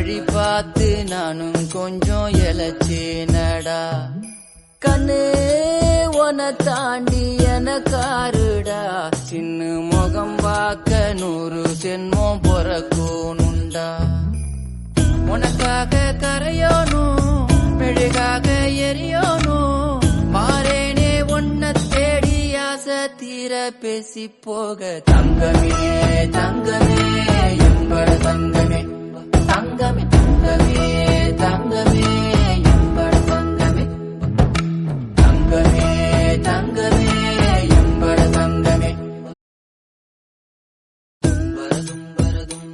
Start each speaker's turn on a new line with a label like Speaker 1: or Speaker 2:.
Speaker 1: வழி பார்த்து நானும் கொஞ்சம் இழைச்சேனடா. கண்ணு உன தாண்டி எனக்காருடா, சின்ன முகம் பார்க்க 100 ஜென்மம் பொறக்கணுண்டா. உனக்காக கரையோனும் மெழுகாக எரியோனும், மாறேனே உன்னை தேடி ஆசை தீர பேசி போக. தங்கமே தங்கமே